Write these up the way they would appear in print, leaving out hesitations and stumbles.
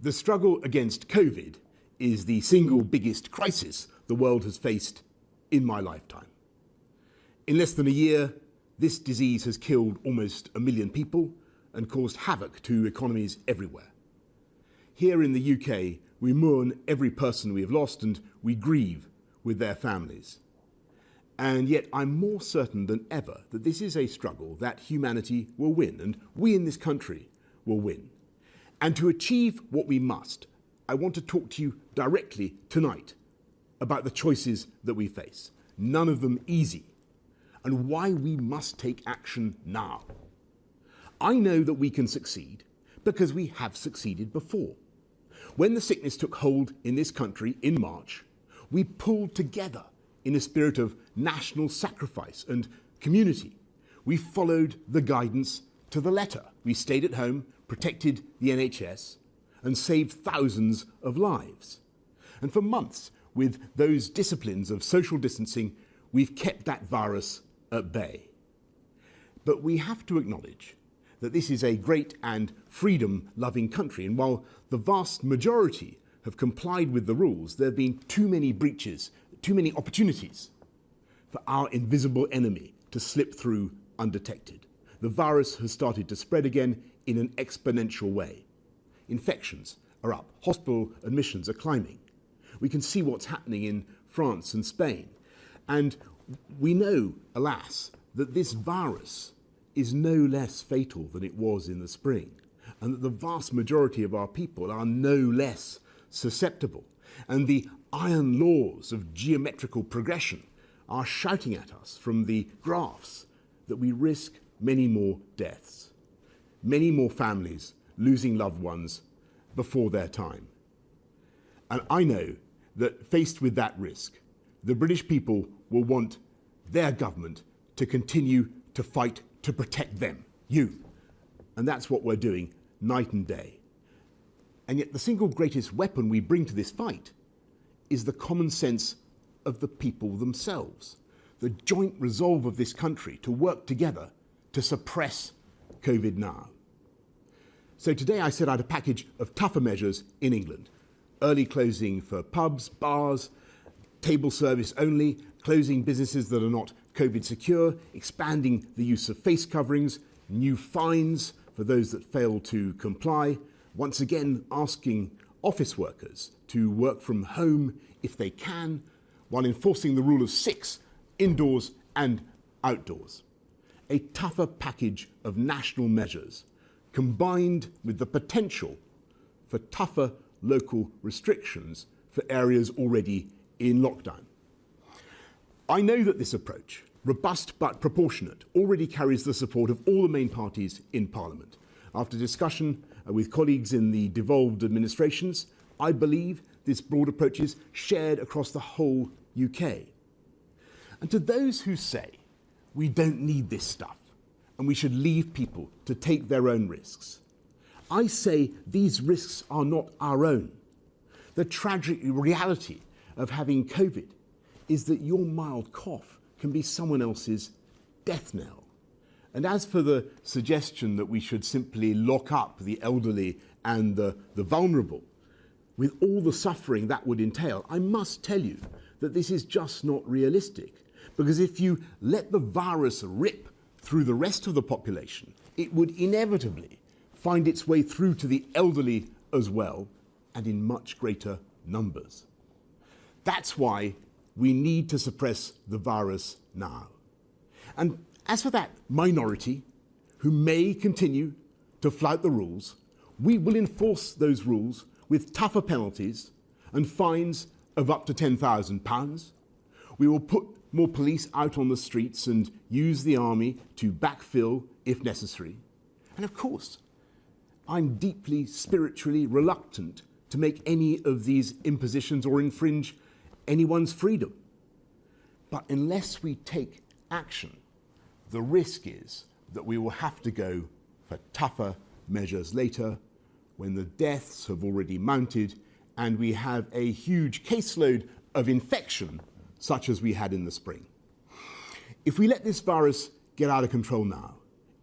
The struggle against COVID is the single biggest crisis the world has faced in my lifetime. In less than a year, this disease has killed almost 1 million people and caused havoc to economies everywhere. Here in the UK, we mourn every person we have lost and we grieve with their families. And yet I'm more certain than ever that this is a struggle that humanity will win, and we in this country will win. And to achieve what we must, I want to talk to you directly tonight about the choices that we face, none of them easy, and why we must take action now. I know that we can succeed because we have succeeded before. When the sickness took hold in this country in March, we pulled together in a spirit of national sacrifice and community. We followed the guidance to the letter. We stayed at home, protected the NHS, and saved thousands of lives. And for months, with those disciplines of social distancing, we've kept that virus at bay. But we have to acknowledge that this is a great and freedom-loving country, and while the vast majority have complied with the rules, there have been too many breaches, too many opportunities for our invisible enemy to slip through undetected. The virus has started to spread again in an exponential way. Infections are up, hospital admissions are climbing. We can see what's happening in France and Spain. And we know, alas, that this virus is no less fatal than it was in the spring, and that the vast majority of our people are no less susceptible. And the iron laws of geometrical progression are shouting at us from the graphs that we risk many more deaths, many more families losing loved ones before their time. And I know that faced with that risk, the British people will want their government to continue to fight to protect them, you. And that's what we're doing night and day. And yet the single greatest weapon we bring to this fight is the common sense of the people themselves, the joint resolve of this country to work together to suppress COVID now. So today I set out a package of tougher measures in England. Early closing for pubs, bars, table service only, closing businesses that are not COVID secure, expanding the use of face coverings, new fines for those that fail to comply, once again asking office workers to work from home if they can, while enforcing the rule of 6 indoors and outdoors. A tougher package of national measures combined with the potential for tougher local restrictions for areas already in lockdown. I know that this approach, robust but proportionate, already carries the support of all the main parties in Parliament. After discussion with colleagues in the devolved administrations, I believe this broad approach is shared across the whole UK. And to those who say we don't need this stuff and we should leave people to take their own risks, I say these risks are not our own. The tragic reality of having COVID is that your mild cough can be someone else's death knell. And as for the suggestion that we should simply lock up the elderly and the vulnerable, with all the suffering that would entail, I must tell you that this is just not realistic. Because if you let the virus rip through the rest of the population, it would inevitably find its way through to the elderly as well, and in much greater numbers. That's why we need to suppress the virus now. And as for that minority who may continue to flout the rules, we will enforce those rules with tougher penalties and fines of up to £10,000. We will put more police out on the streets and use the army to backfill if necessary. And of course, I'm deeply spiritually reluctant to make any of these impositions or infringe anyone's freedom. But unless we take action, the risk is that we will have to go for tougher measures later when the deaths have already mounted and we have a huge caseload of infection such as we had in the spring. If we let this virus get out of control now,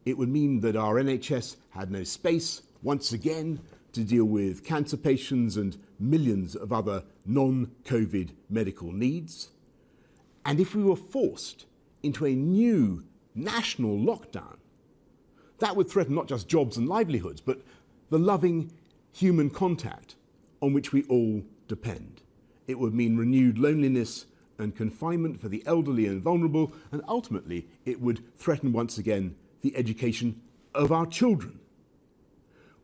it would mean that our NHS had no space, once again, to deal with cancer patients and millions of other non-COVID medical needs. And if we were forced into a new national lockdown, that would threaten not just jobs and livelihoods, but the loving human contact on which we all depend. It would mean renewed loneliness and confinement for the elderly and vulnerable, and ultimately it would threaten once again the education of our children.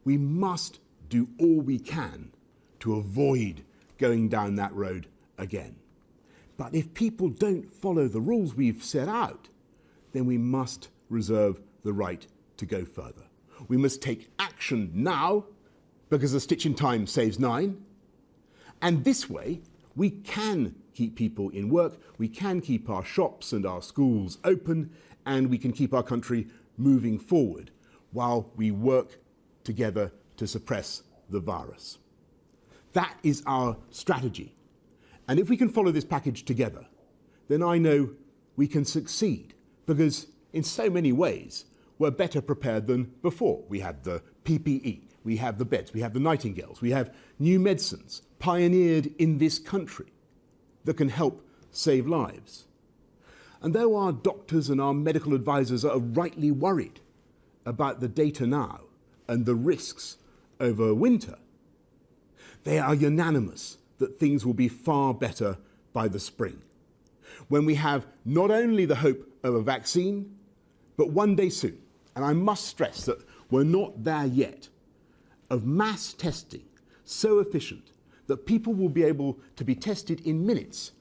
We must do all we can to avoid going down that road again. But if people don't follow the rules we've set out, then we must reserve the right to go further. We must take action now, because a stitch in time saves 9. And this way, we can keep people in work, we can keep our shops and our schools open, and we can keep our country moving forward while we work together to suppress the virus. That is our strategy. And if we can follow this package together, then I know we can succeed, because in so many ways, we're better prepared than before. We have the PPE, we have the beds, we have the Nightingales, we have new medicines pioneered in this country that can help save lives. And though our doctors and our medical advisors are rightly worried about the data now and the risks over winter, they are unanimous that things will be far better by the spring, when we have not only the hope of a vaccine, but one day soon, and I must stress that we're not there yet, of mass testing so efficient that people will be able to be tested in minutes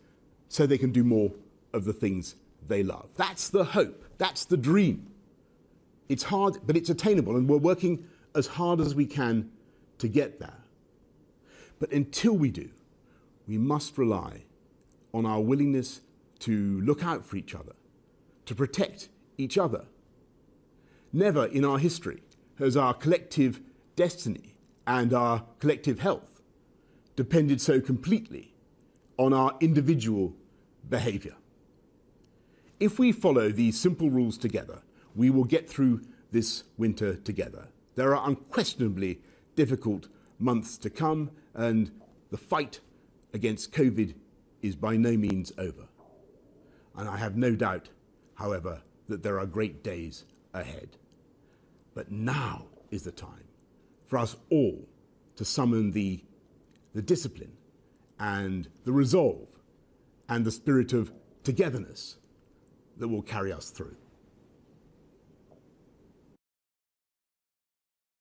so they can do more of the things they love. That's the hope, that's the dream. It's hard, but it's attainable, and we're working as hard as we can to get there. But until we do, we must rely on our willingness to look out for each other, to protect each other. Never in our history has our collective destiny and our collective health depended so completely on our individual behaviour. If we follow these simple rules together, we will get through this winter together. There are unquestionably difficult months to come, and the fight against COVID is by no means over. And I have no doubt, however, that there are great days ahead. But now is the time for us all to summon the discipline and the resolve and the spirit of togetherness that will carry us through.